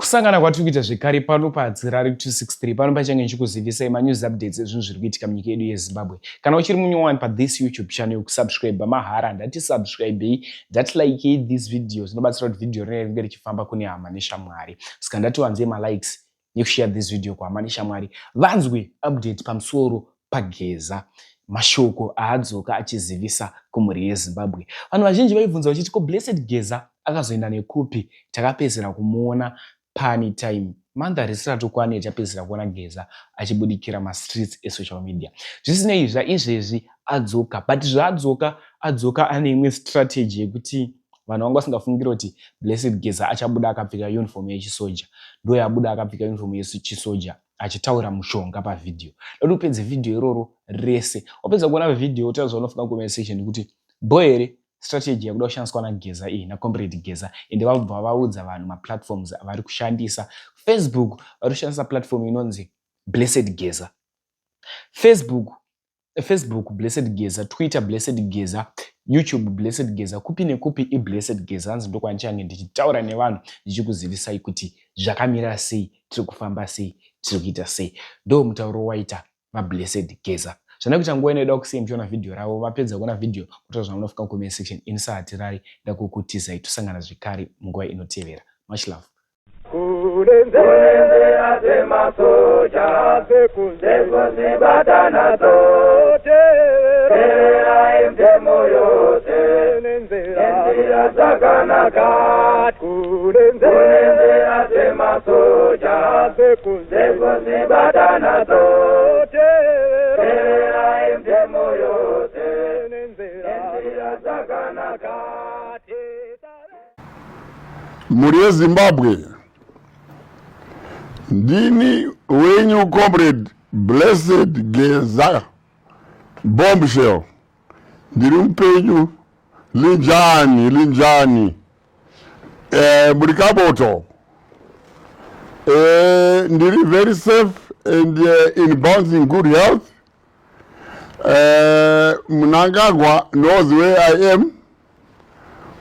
Kusangana kwatiri kuita zvekare pano paZirare 263 pano pachange ndichikuzivisai manews updates ezvinhu zviri kuitika munyika yedu yeZimbabwe. Kana uchiri munyowani pathis YouTube channel, kusubscribe mahara, ndati subscribe, ndati like these videos, zvinobatsira kuti video rinenge richifamba kune hama neshamwari. Saka ndati wanzei malikes nekushare this video kuhama neshamwari. Vanzwe update pamusoro paGeza. Mashoko aadzoka achizivisa kumhuri yeZimbabwe. Vanhu vazhinji vaibvunza vachiti ko Blessed Geza akazoenda nekupi? Takapedzera kumuona pani time manda risati kwane tapedzera kuona Geza achibudikira streets esocial media. Zvisinei izvezvi adzoka, but adzoka ane imwe strategy yekuti vanhu vanga vasingafungira kuti Blessed Geza achabuda akapfeka uniform yechisoja. Ndo yabuda akapfeka uniform yechisoja achitaura mushonga pavideo. Dodi upedze video iroro rese. Wapedza kuona video utazo unofunga comment section kuti boyere strategy yakuda kushandiswa naGeza iyi na Comrade Geza ende vabva vaudza vanhu maplatforms avari kushandisa. Facebook vari kushandisa platform inonzi Blessed Geza. Facebook Blessed Geza, Twitter Blessed Geza, YouTube Blessed Geza, kupi nekupi iBlessed Geza. Hanzi ndo kwanichange ndichitaura nevanhu ndichikuzivisai kuti zvakamira sei, tiri kufamba sei, tiri kuita sei. Ndo mutauro waita maBlessed Geza. Zvana kuti nguva inoda kusiya muchiona video ravo, vapedza kuona video mutaura zvamunofuka comment section. Insati rari ndakukutizai, tosangana zvekare munguva inotevera. Much love. Kunenzera semasoja sekuzibadana tote era imtemo yose nenzera zakanaka. Kunenzera semasoja sekuzibadana tote era imtemo yose nenzera zakanaka. Muri yeZimbabwe ndini wenyu Comrade Blessed Geza Bombshell. Ndiri mpenyu linjani muri Kaboto. Ndiri very safe and in bouncing good health. Mnangagwa knows where I am.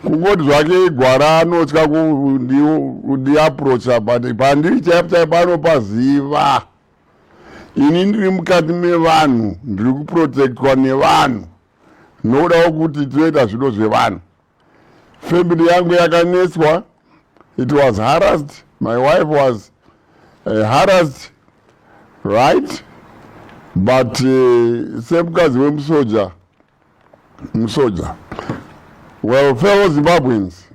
Kungoti zvake gwara anotya kundiaprocha, but pandiri chaipo pano paziva. Ini ndiri mukati mevanhu, ndiri kuprotectwa nevanhu. Nodawo kuti toita zviro zvevanhu. Family yangu yakanetswa. It was harassed. My wife was harassed, right? But semukadzi wemusoja. Well, fellow Zimbabweans,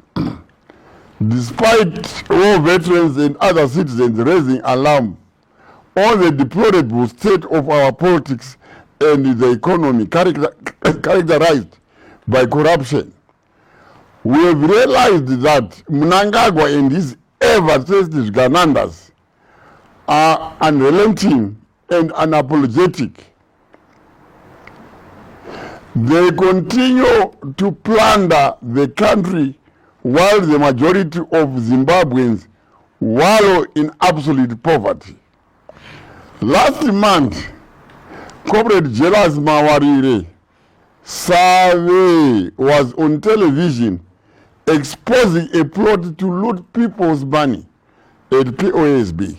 despite all veterans and other citizens raising alarm on the deplorable state of our politics and the economy characterized by corruption, we have realized that Mnangagwa and his ever-sensitive Ganandas are unrelenting and unapologetic. They continue to plunder the country while the majority of Zimbabweans wallow in absolute poverty. Last month, Comrade Jelas Mawarire Save was on television exposing a plot to loot people's money at POSB.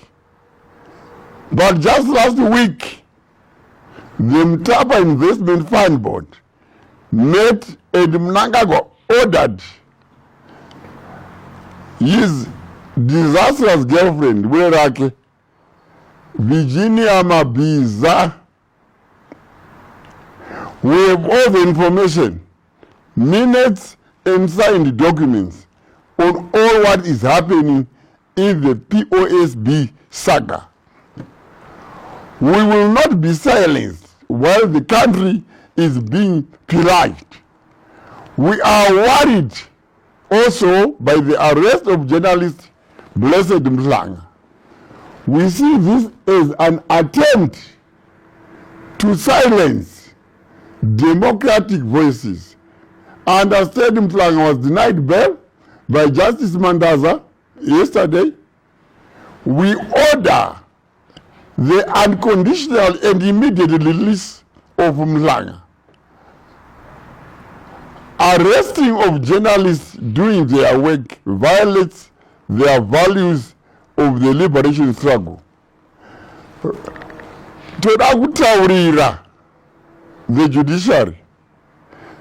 But just last week, the Mtapa Investment Fund Board met and Mnangagwa ordered his disastrous girlfriend, Werake, Virginia Mabiza. We have all the information, minutes and signed documents on all what is happening in the POSB saga. We will not be silenced while the country is being pillaged. We are worried also by the arrest of journalist Blessed Mhlanga. We see this as an attempt to silence democratic voices. Understand Mhlanga was denied bail by Justice Mandaza yesterday. We order the unconditional and immediate release of Mhlanga. Arresting of journalists doing their work violates their values of the liberation struggle. Toda kutaurira the judiciary.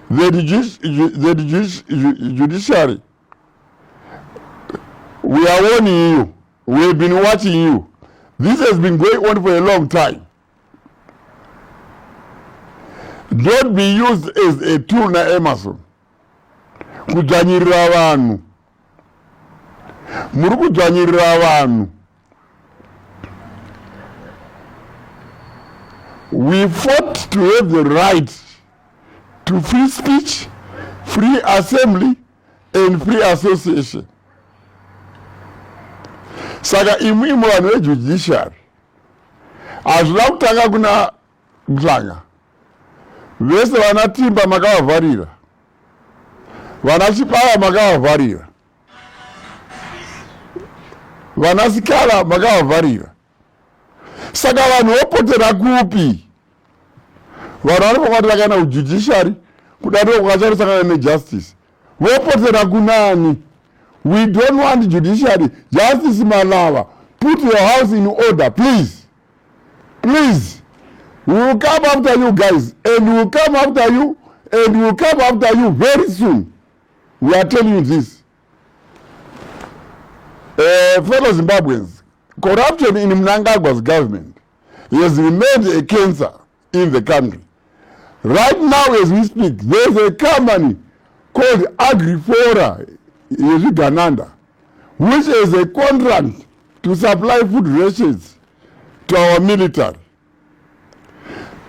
The judiciary. We are warning you. We have been watching you. This has been going on for a long time. Don't be used as a tool na Emerson. Kudzvanyirira vanhu. Muri kudzvanyirira vanhu. We fought to have the right to free speech, free assembly, and free association. Saka imwe vanhu vejudiciary hazvina kutanga kuna Mhlanga. Vese vana Timba makavavharira, vana Chipaya makavavharira, vana Sikala makavavharira. Saka vanhu vopotera kupi? Vanhu vanofamba vakaenda kujudiciary kudarika kwakasangana nejustice. Vopotera kunani? We don't want judiciary. Justice Malava, put your house in order, please. Please. We will come after you guys, and we will come after you, and we will come after you very soon. We are telling you this. Fellow Zimbabweans, corruption in Mnangagwa's government has remained a cancer in the country. Right now as we speak, there's a company called Agrifora Gananda, which is a contract to supply food rations to our military.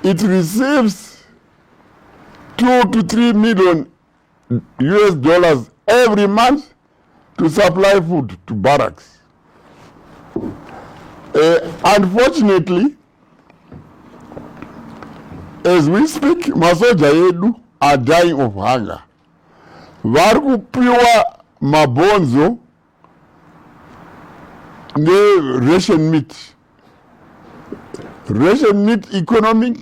It receives $2 to $3 million US every month to supply food to barracks. Unfortunately, as we speak, masoja yedu are dying of hunger. Vari kupiwa mabonzo ne ration meat. Ration meat economic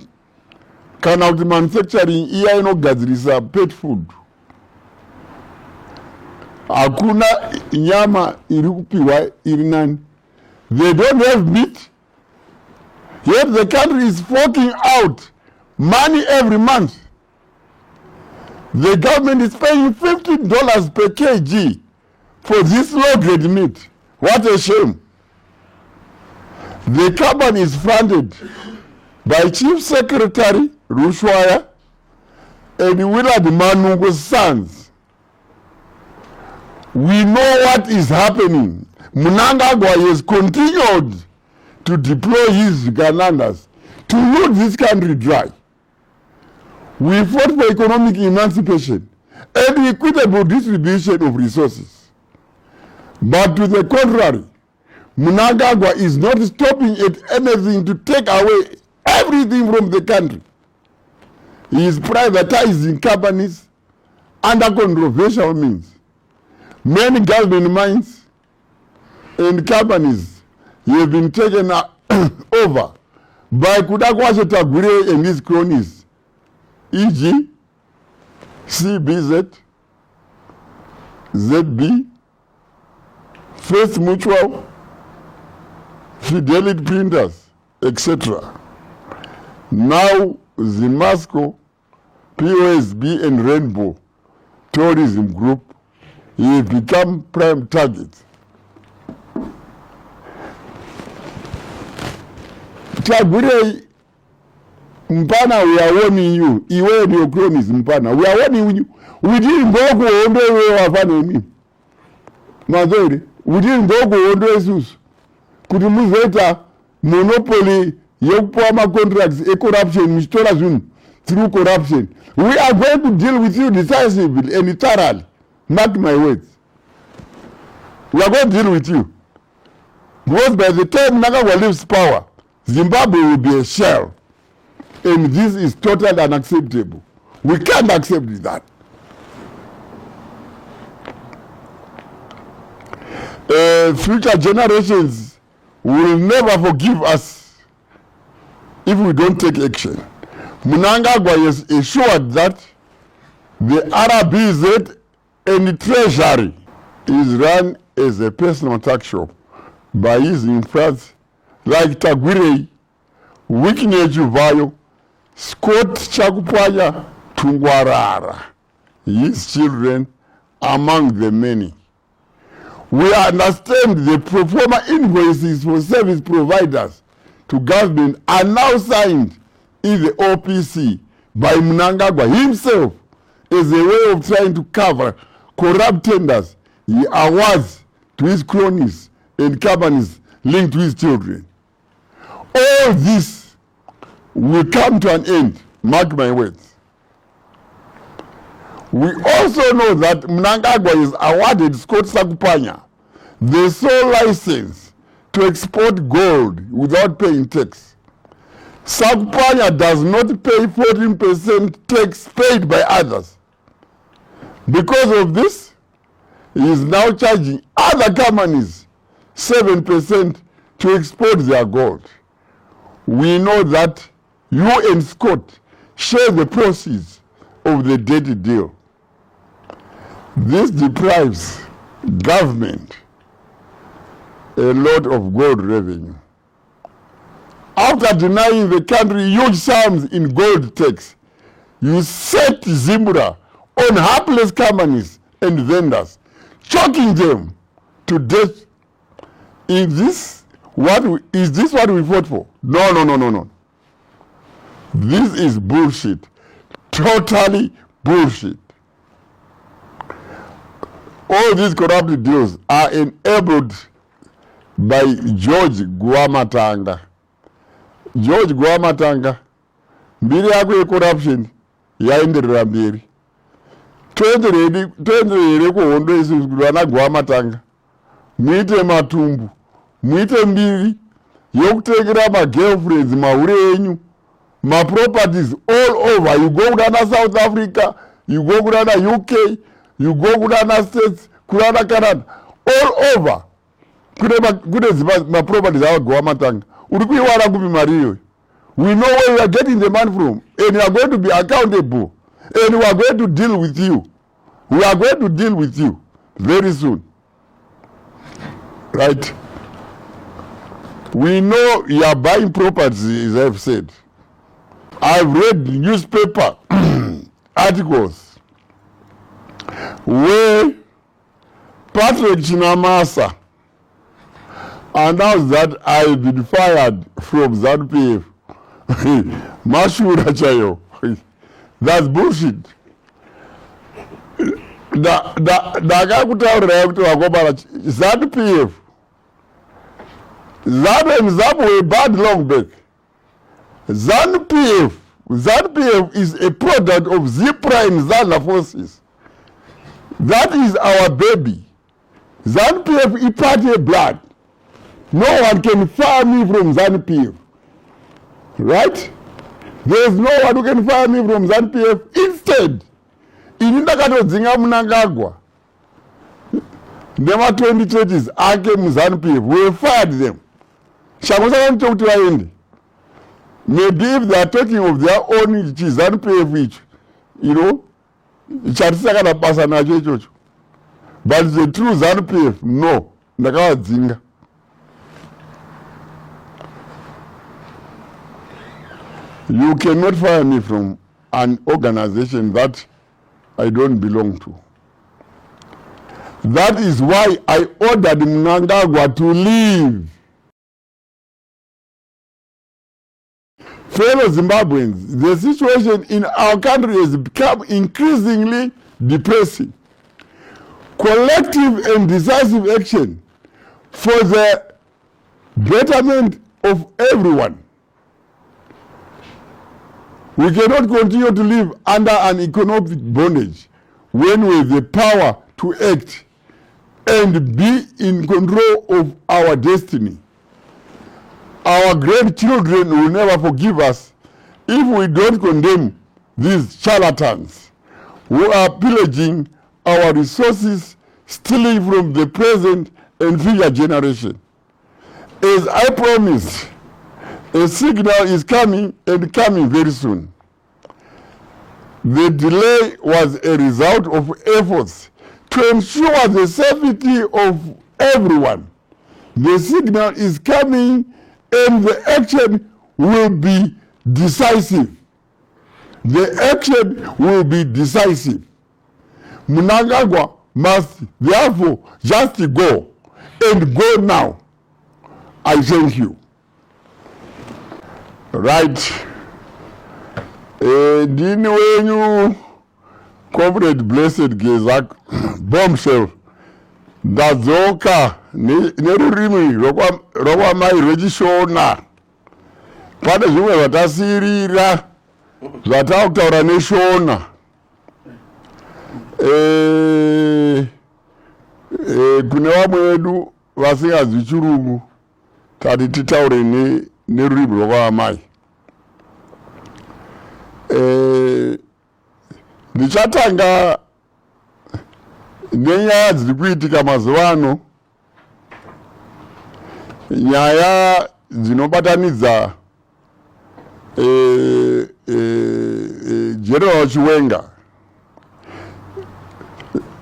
kana kuti manufacturing iya inogadzirisa pet food. Hakuna nyama iri kupiwa iri nani. They don't have meat. Yet the country is forking out money every month. The government is paying $15 per kg for this low-grade meat. What a shame. The company is funded by Chief Secretary Rushwaya and Willard Manungo's sons. We know what is happening. Mnangagwa has continued to deploy his Ugandandas to loot this country dry. We fought for economic emancipation and equitable distribution of resources. But to the contrary, Mnangagwa is not stopping at anything to take away everything from the country. He is privatizing companies under controversial means. Many government mines and companies have been taken over by Kudakwashe Tagure and his cronies, e.g., CBZ, ZB, First Mutual, Fidelity Printers, etc. Now Zimasco, POSB and Rainbow Tourism Group have become prime targets. Tagure Mpana, we are warning you. Iwe and your cronies, Mpana. We are warning you. We didn't go to Ondo Wafanemi. Mazori, we didn't go to Ondo Jesus. Kutumuzeta monopoly, Yopama contracts, a corruption, Mistola Zoom, through corruption. We are going to deal with you decisively and thoroughly. Mark my words. We are going to deal with you. Because by the time Nagawa leaves power, Zimbabwe will be a shell. And this is totally unacceptable. We can't accept that. Future generations will never forgive us if we don't take action. Mnangagwa has assured that the RBZ and the Treasury is run as a personal tax shop by using frauds like Tagwirei, Wikine Juvayo, Scott Chakupaya, Tungwarara, his children among the many. We understand the pro forma invoices for service providers to government are now signed in the OPC by Mnangagwa himself as a way of trying to cover corrupt tenders he awards to his cronies and companies linked to his children. All this will come to an end, mark my words. We also know that Mnangagwa is awarded Scott Sakupanya the sole license to export gold without paying tax. Sakupanya does not pay 14% tax paid by others. Because of this, he is now charging other companies 7% to export their gold. We know that you and Scott share the proceeds of the dirty deal. This deprives government a lot of gold revenue. After denying the country huge sums in gold tax, you set Zimbra on hapless companies and vendors, choking them to death. Is this what we fought for? No. This is bullshit. Totally bullshit. All these corrupt deals are enabled by George Gwamatanga. George Gwamatanga, mbiri yako ye corruption yaenderera mberi. Twende kuhondo isizwana Gwamatanga. Muite matumbu, muite mbiri yokutekera ma girlfriends maure enyu, ma properties all over. You go to South Africa, you go to UK, you go to States, kurana Canada, all over. Kude ma properties awa Gwamatanga. Urikuiwala kupi mariyo. We know where you are getting the money from, and you are going to be accountable, and we are going to deal with you. We are going to deal with you very soon. Right? We know you are buying properties, as I've said. I've read newspaper articles where Patrick Chinamasa announced that I've been fired from ZANU-PF. Mashura Chayo. That's bullshit. ZANU-PF. ZANU and ZAPU were bad long back. ZANU-PF is a product of ZIPRA and ZANA forces. That is our baby. ZANU-PF is party blood. No one can fire me from ZANU-PF. Right? There is no one who can fire me from ZANU-PF. Instead, inindakatodzinga Mnangagwa nema 2030s ake mu-ZANU-PF, we fired them. Shangosaka nchokuti vaende. Maybe if they are talking of their own ZANU-PF icho, you know, chatisakana basa nacho ichocho. But the true ZANU-PF, no, ndakavadzinga. You cannot fire me from an organization that I don't belong to. That is why I ordered Mnangagwa to leave. Fellow Zimbabweans, the situation in our country has become increasingly depressing. Collective and decisive action for the betterment of everyone. We cannot continue to live under an economic bondage when we have the power to act and be in control of our destiny. Our grandchildren will never forgive us if we don't condemn these charlatans who are pillaging our resources, stealing from the present and future generation. As I promised, a signal is coming and coming very soon. The delay was a result of efforts to ensure the safety of everyone, The signal is coming and the action will be decisive. The action will be decisive. Mnangagwa must therefore just go and go now. I thank you. Right. Ndini wenyu Comrade Blessed Gezak Bombshell ndadzoka nerurimi rwamai rwechishona. Pane zvimwe zvatasirira zvatakutaura neshona. Kune vamwe vedu vasinganzwi chirungu tati titaure nerurimi rwamai. Ndichatanga nenyaya dziri kuitika mazuva ano, nyaya dzinobatanidza General Chiwenga.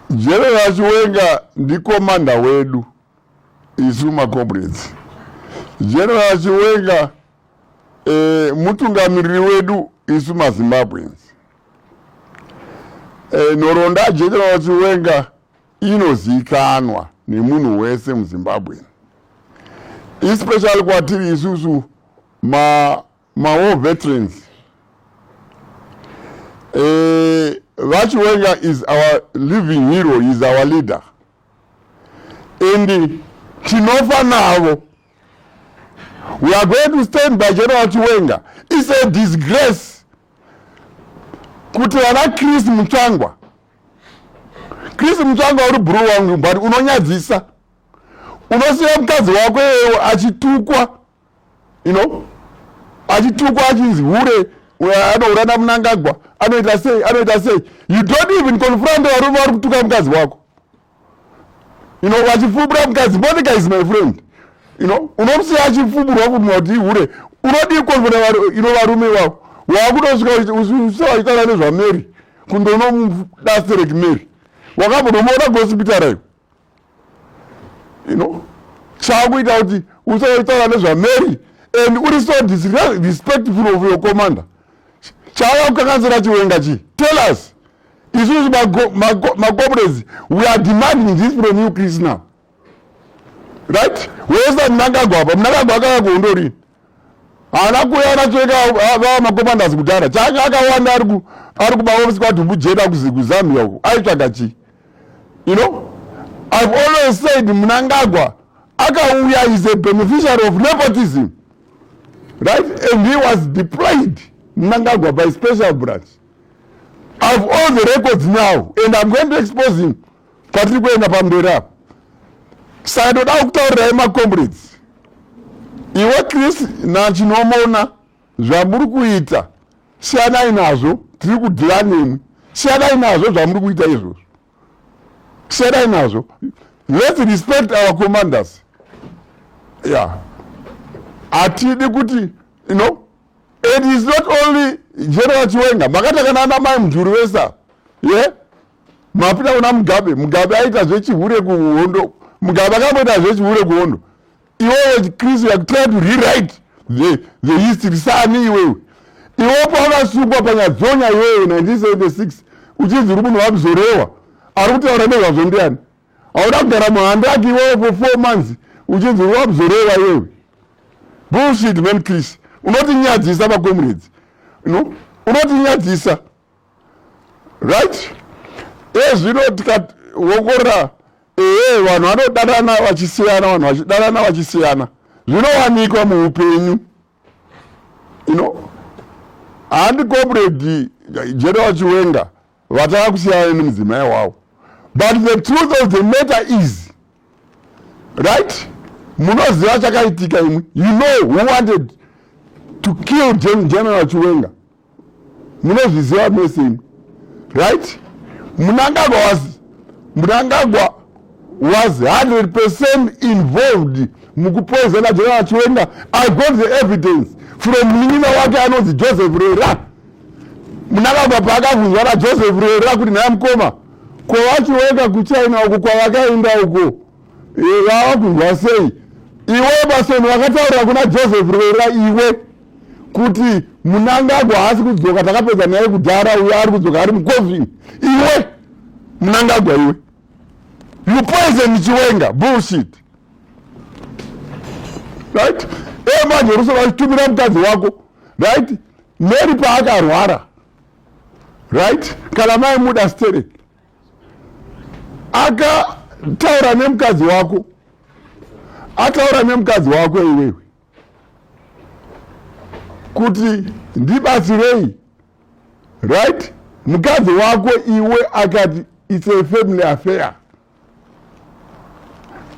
General Chiwenga ndi komanda wedu isu macomrades. General Chiwenga mutungamiriri wedu isu maZimbabweans. Nhoroondo General Chiwenga inozikanwa nemunhu wese muZimbabwe, especially kwatiri isusu war veterans. Chiwenga is our living hero, is our leader. And tinofa navo. We are going to stand by General Chiwenga. It's a disgrace kuti vana Chris Mutsvangwa uri bro wangu, but unonyadzisa. Unosiya mukadzi wako achitukwa, achitukwa achinzi hure anourana Mnangagwa, anoita sei. You don't even confront varume vari kutuka mukadzi wako. Vachifubura mukadzi. Monica is my friend. Unomusiya achifuburwa kuti hure. Unodii confront varume vavo. Wakutosvika usawaitana nezvaMary kundonomudasireki Mary. Wakambondomuona kuhospitara iyo. Chakuita kuti usawaitana nezvaMary and uri so disrespectful of your commander. Chakakukanganisira Chiwenga chi. Tell us. Isusu macomrades, we are demanding this from you, Chris, now. Right? Where's Mnangagwa? Mnangagwa akakuondori. Anakuya Chiwenga macommanders kudhara. Chaka akawanda ari kumaofisi kwaDhumbu Jeda kuzambia uko. Aitsvaga chi. I've always said Mnangagwa akauya is a beneficiary of nepotism. Right? And he was deployed, Mnangagwa, by special branch. I have all the records now, and I'm going to expose him. Particularly in Pamdera. So I don't have to my comrades. Iwe Chris na chinomona zvamuri kuita siyanai nazvo, tiri kudhira nemi. Siyanai nazvo zvamuri kuita izvozvo. Siyanai nazvo. Let's respect our commanders. Yeah. Atidi kuti, it is not only General Chiwenga. Makatakana na mai mjuru wesa. Yeah? Mapita una Mugabe aita zvechihure kuhondo. Mugabe akamboita zvechihure kuhondo. Iwewe Chris, you are trying to rewrite the history. Sani iwewe. Iwewe wakasungwa panyadzonya iwewe 1976. Uchinzi uri munhu wabzorewa. Ari kutaura nezvazvo ndiani? Hauda kugara muhandaki iwewe for 4 months. Uchinzi uri wabzorewa iwewe. Bullshit, man, Chris. Unotinyadzisa macomrades. Unotinyadzisa. Right? Zvino tikaongorora vanhu vanodanana vachisiyana, vanhu vachidanana vachisiyana. Zvinowanikwa muupenyu. Handi comrade General Chiwenga vataka kusiyana nemudzimai wavo. But the truth of the matter is, right? Munoziva chakaitika imwe. You know who wanted to kill General Chiwenga. Munozviziva mese imwe. Right? Mnangagwa was 100% involved mukupoisona General Chiwenga. I got the evidence from munin'ina wake anonzi Joseph Rera. Mnangagwa paakabvunzwa naJoseph Rera kuti naye mukoma kwava Chiwenga kuChina uko kwavakaenda uko vava kunzwa sei iwe Basoni wakataura kuna Joseph Rwera iwe kuti Mnangagwa haasi kudzoka takapedza naye kudhara uye ari kudzoka ari mucovid. Iwe Mnangagwa iwe. You poison Chiwenga. Bullshit. Right? Manje ruso vachitumira mukadzi wako. Right? Mary paakarwara. Right? Kana mai muda stereki. Akataura nemukadzi wako. Ataura nemukadzi wako iwewe. Kuti ndibatsirei. Right? Mukadzi wako iwe akati it's a family affair.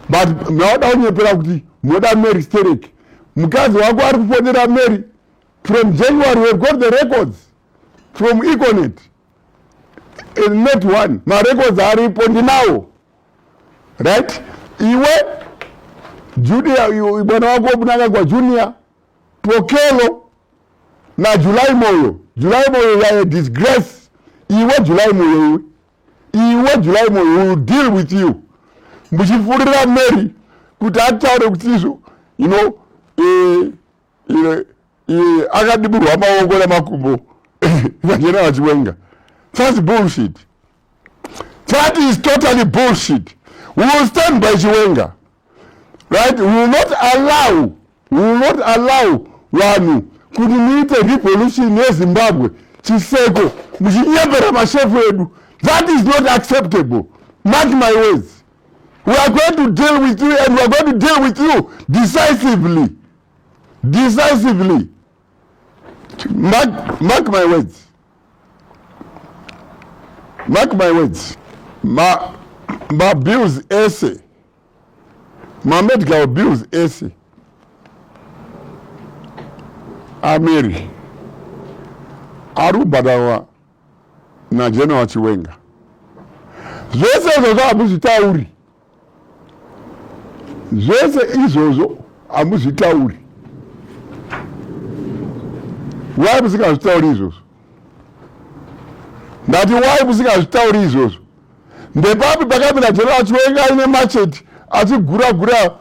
But mnauda unyepera kuti muda Mary stereki. Mukadzi wako ari kuponera Mary from January. We've got the records from Econet. Not one. My records are ndinawo. Right? Iwe Junior, bwana wako Mnangagwa Junior, Pokelo na Julai Moyo. Julai Moyo ya disgrace. Iwe Julai Moyo. Iwe Julai Moyo will deal with you. Muchifurira Mary kuti ataure kuti izvo, you know, akadiburwa maoko namakumbo vachena vachiwenga. That's bullshit. That is totally bullshit. We will stand by Chiwenga. Right? We will not allow vanhu kuti muite revolution yeZimbabwe chiseko muchinyembera mashefu edu. That is not acceptable. Mark my words. We are going to deal with you, and we are going to deal with you decisively. Decisively. Mark my words. Mark my words. My bills essay. My medical bills essay. Amiri. Arubadawa na General Chiwenga. Zvese izvozvo hamuzvitauri. Zvese izvozvo hamuzvitauri. Why musingazvitauri izvozvo? Ndati why musingazvitauri izvozvo? Ndepapi pakamira General Chiwenga ine machete achigura-gura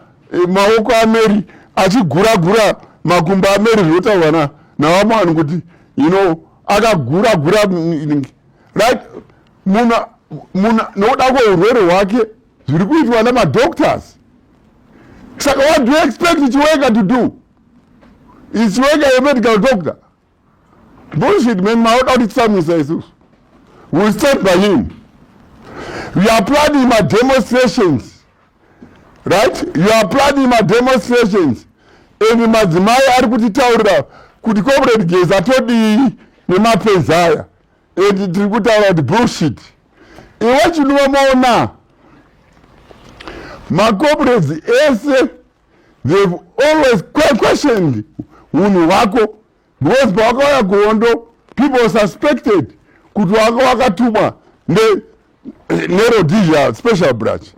maoko aMary, achigura-gura makumbo aMary zvinotaurwa navamwe vanhu kuti, you know, akagura-gura, right? Nokuda kweurwere hwake zviri kuitwa namadoctors. Saka what do you expect Chiwenga to do? Is Chiwenga a medical doctor? Bullshit, man. Maoda utitsamisa isusu. We'll stand by him. We are planning my demonstrations. Right? You are planning my demonstrations. And madzimai ari kutitaurira kuti Comrade Geza atodi nemapenzi aya. And tiri kutaura kuti bullshit. Iwe chinomaona comrades ese, they've always questioned unhu hwako, because pawakauya kuhondo people suspected kuti wakatumwa neRhodesia special branch.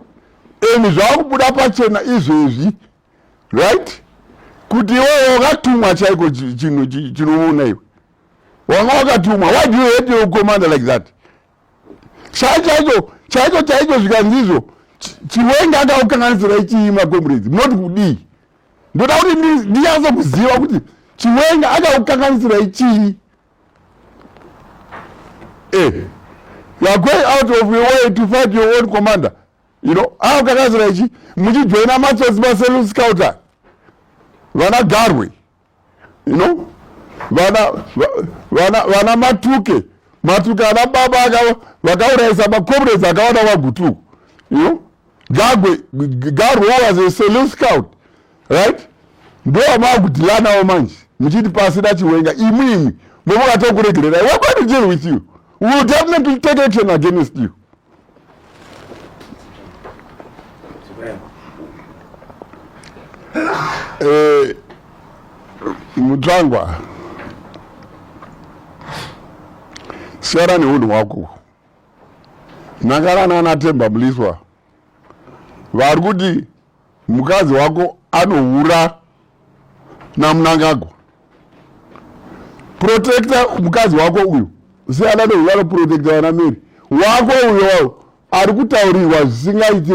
And zvakubuda pachena izvezvi, right? Kuti iwe wakatumwa chaiko chinhu chinoona iwe. Wanga wakatumwa. Why do you hate your commander like that? Chaicho zvikanzizvo Chiwenga akaukanganisira ichii comrades, not kudii. Ndoda kuti ndianze kuziva kuti Chiwenga akaukanganisira ichii. You are going out of your way to fight your own commander. You know, akaukanganisira ichii. Muchijoina matsotsi maSelous Scouter. Vana Garwe. You know? Vana Matuke. Matuke ana baba vakauraisa comrades akawanda vagutuku. You know? Garwe was a Selous Scout. Right? Ndo amagudhilanawo manje. Muchiti pasina Chiwenga. Imwimwi. Momukatokuregerera. We're going to deal with you. We will definitely take action against you. Mutsvangwa. Siyana neunhu hwako. Nakarana naTemba Mliswa. Vari kuti mukadzi wako anohura naMnangagwa. Protecta mukadzi wako uyu. Siyana neunhu anoprotecta vana Mary. Wako uyo ari kutaurirwa zvisingaite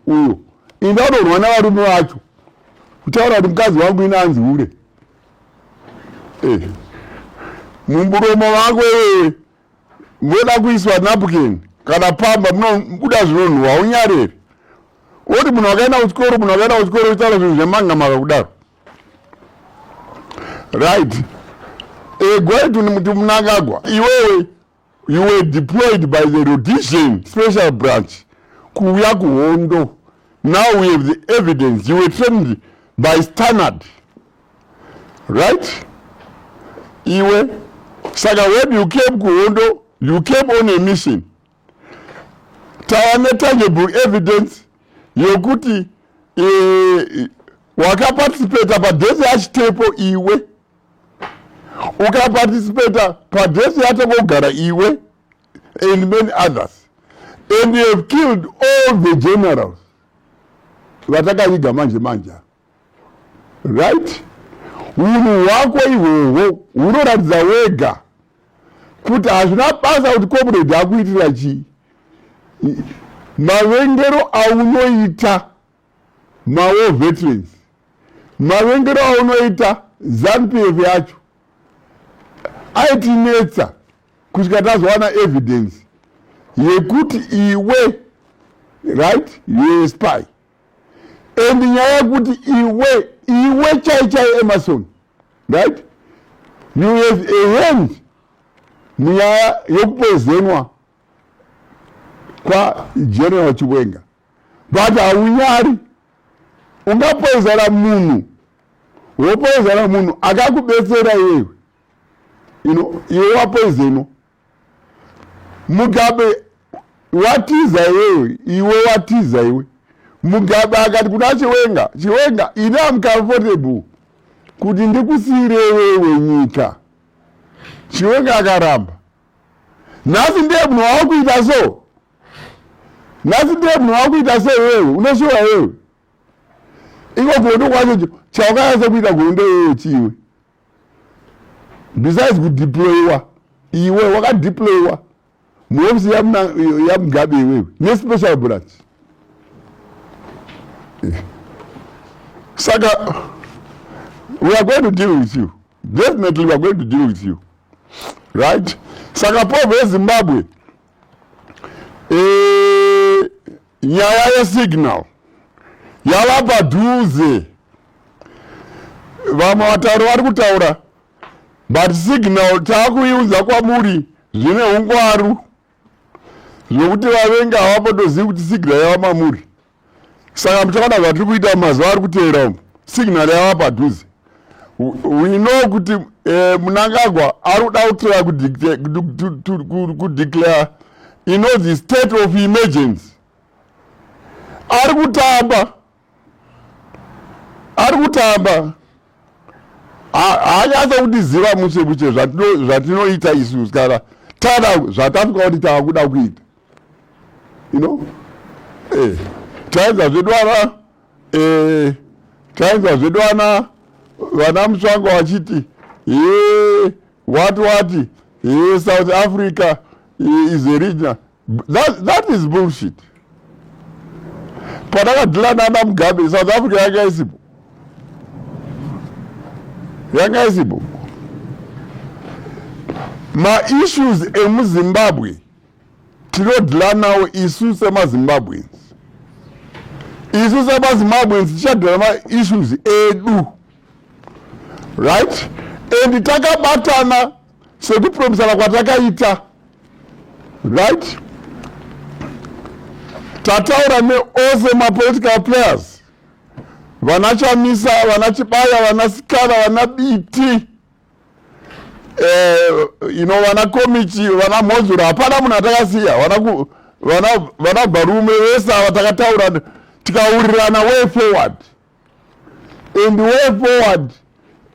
uyo. Inda unorwa navarume vacho. kutaura kuti mukadzi wangu inanzi hure mumuromo wako wewe moda kuiswa napkin kana pamba munobuda zvinonhuhwa unyarere oti munhu wakaenda kuchikoro uchitaura zvinhu zvemangamaka kudaro right gwaitu muti Mnangagwa iwewe you were deployed by the Rhodesian special branch kuuya kuhondo. Now we have the evidence you were trained by Standard, right? Iwe saka when you came kuhondo you came on a mission. Tawane tangible evidence yokuti wakaparticipate padhesi yachitepo iwe ukaparticipate padhesi yatokogara iwe and many others, and you have killed all the generals vatakaviga manje right? Unhu hwako ihwohwo hunoratidza wega kuti hazvina basa kuti comrade akuitira chii. Mavengero aunoita mawo veterans, mavengero aunoita ZANU-PF yacho aitinetsa kusvika tazowana evidence yekuti iwe right you a spy, and nyaya yekuti iwe chai Emerson right you have a hand munyaya yokupozenwa kwa General Chiwenga, but haunyari ungapoezana munhu wopoezana munhu akakubetsera iwewe iwe wapoezeno Mugabe watiza iwe watiza iwe Mugabe akati kuna Chiwenga ine am comfortable kuti ndikusire wewe nyika. Chiwenga akaramba. Nasi ndiye munhu wakuita so. Nasi ndiye munhu wakuita so wewe unoshuwa wewe. Iko kuhondo kwacho chawakanyasa kuita kuhondo wewe chiwe. Besides kudeployiwa iwe wakadeployiwa muofisi ya Mugabe iwewe ne-special branch. Saka we are going to deal with you. Definitely we are going to deal with you. Right? Saka povo yeZimbabwe nyaya yeSignal yava padhuze. Vamwe vatauri vari kutaura but Signal taakuiudza kwamuri zvine ungwaru zvokuti vavengi havapotozivi kuti Signal yava mamuri. Saka muchakada zvatiri kuita mazuva ari kuteera umu Signal yava padhuze. We know kuti Mnangagwa ari kuda kutira kudeclare the state of emergency. Ari kutamba haanyasa kutiziva muche zvatinoita isusu kana tana zvatasvika kuti tavakuda kuita taedza zvedu vana Mutsvango vachiti what South Africa is a region. That is bullshit. Panakadhila nana Mugabe South Africa yanga isipo. Ma-issues emuZimbabwe tinodhila nawo isu semaZimbabweans. Isu semaZimbabweans tichadhila ma-issues edu. Right? And takabatana sekupromisana kwatakaita. Right? Tataura neose ma-political players. Vana Chamisa, vana Chibaya, vana Sikara, vana BT. Vana Komichi, vana Mozura. Hapana munhu atakasiya. Vana Barume vese vatakataura tikaurirana way forward. And way forward.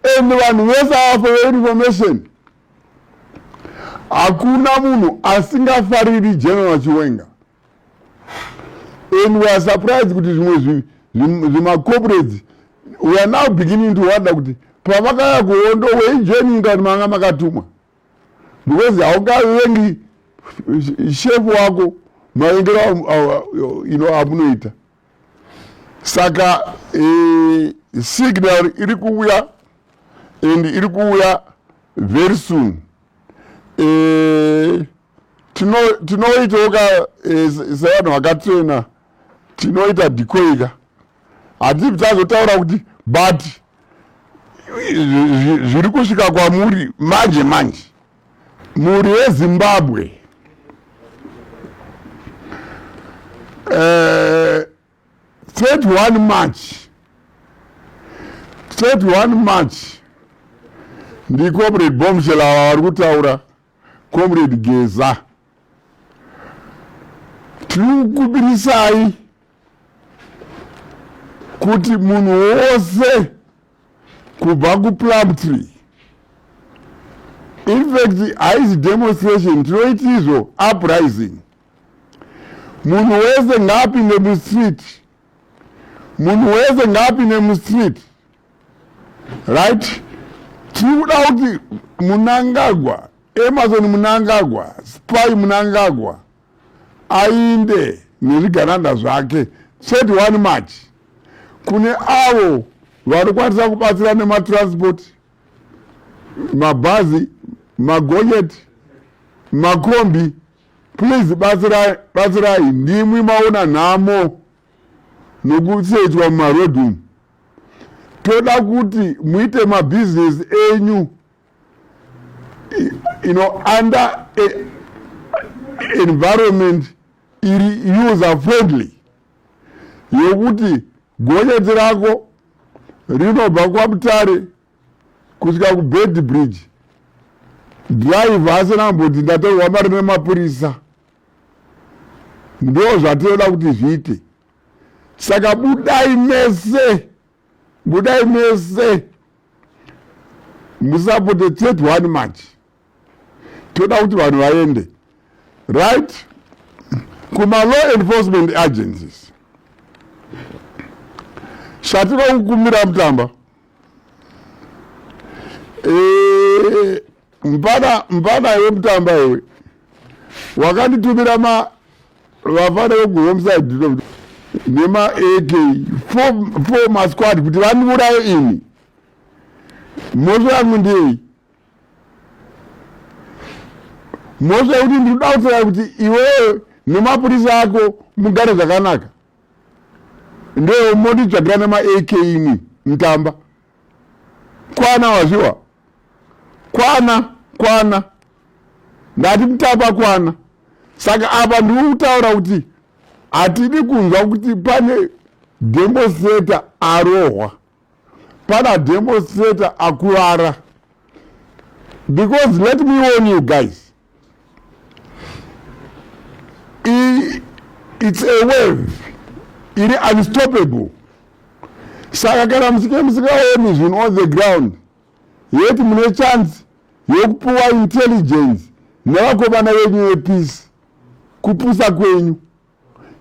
And vanhu vese ava for information. Hakuna munhu asingafariri General Chiwenga. And we are surprised kuti zvimwe corporates, we are now beginning to wonder kuti pavakaya kuhondo weijoininga kuti manga makatumwa. Because haukavengi chef wako mavengero amunoita. Saka signal iri kuuya and iri kuuya very soon. Tinoitawo sevanhu vakatrena tinoita decoyka hatibvi tazotaura kuti but zviri kusvika kwamuri manje muri weZimbabwe 31 March ndi comrade Bombshell ava vari kutaura comrade Geza tiri kukubirisai kuti munhu wose kubva kuPlumtree, in fact haizi demonstration, tinoiti izvo uprising. Munhu wese ngaapinde mustreet, right? Tiri kuda kuti Mnangagwa, Emerson Mnangagwa, Spy Mnangagwa ainde nezvigananda zvake 31 March kune avo vari kwanisa kubatsira nematransport, mabhazi, magonyeti, makombi. Please batsirai, ndimwi maona nhamo nokusechwa mumarodhi umu. Toda kuti muite mabusiness enyu under environment iri user friendly yokuti gonyeti rako rinobva kwaMutare kusvika kuBed Bridge, drive asina mboti ndatorwa mari nemapurisa. Ndo zvatinoda kuti zviite. Saka budai mese musapote 31 March. Toda kuti vanhu vaende, right? Kuma law enforcement agencies shatinokukumira Mutamba, mpana iwe Mutamba iwe wakanditumira vafana vekuhomeside nema AK 4 masquad kuti vandiuraye ini. Mhosva yangu ndei? Mhosva yekuti ndinoda kutaura kuti iwewe nemapurisa ako mugare zvakanaka. Ndewo monditsvagira nema AK imwe Mutamba. Kwana wazviwa? Kwana. Ndati Mutamba kwana. Saka apa ndiri kutaura kuti hatidi kunzwa kuti pane demonstrator arohwa, pana demonstrator akuvara. Because let me warn you guys, it's a wave, iri unstoppable. Saka kana musikaoni zvinhu on the ground, yeti mune chance yokupuwa intelligence nevakomana venyu vepeace kupusa kwenyu.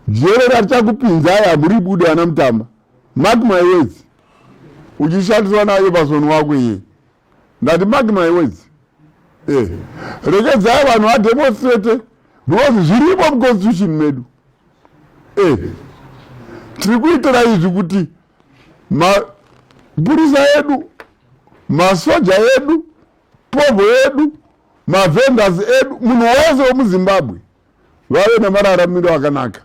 Jere richakupinzai hamuri bude ana Mutamba. Mark my words. Uchishandiswa naye pasoni wako iye. Ndati mark my words. Rekedzai vanhu vademonstrate because zviripo muconstitution medu. Tiri kuitira izvi kuti mapurisa edu, masoja edu, povo edu, mavendors edu, munhu wose wemuZimbabwe vave nemararamiro akanaka.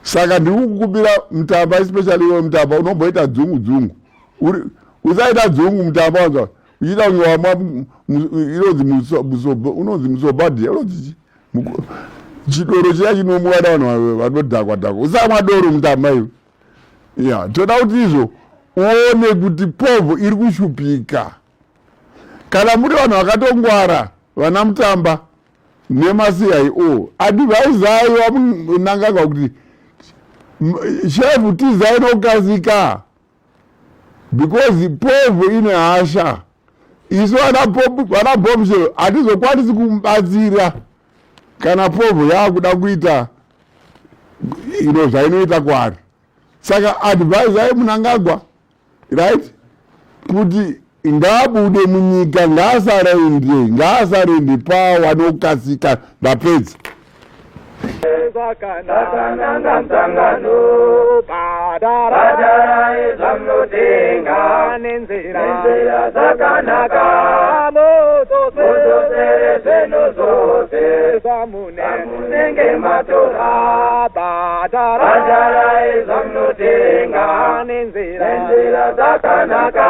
Saka ndiri kukumbira Mutamba, especially iwe Mutamba unomboita dzungu. Usaita dzungu Mutamba wanzwa. Uchiita kunyewa unonzi musobhadhi, unonzi chidoro chiya chinomwada vanhu vanodhakwa. Usamwa doro Mutamba iwe. Yeah, toda kuti izvo uone kuti povo iri kushupika. Kana muri vanhu vakatongwara vana Mutamba nemaCIO, advisayi vamunangagwa kuti shefu tizai nokasika because povo ine hasha. Isu vana Bombshell hatizokwanisi kumubatsira kana povo yakuda kuita zvainoita kwari. Saka advisai Mnangagwa, right, kuti ngaabude munyika, ngaasarende pawa nokasika ndapedza. Zakananga msangano Badara Zamnotenga Nenzira Zakanaka Moto Sere Seno Zose Zamunenge Matora Badara Zamnotenga Nenzira Zakanaka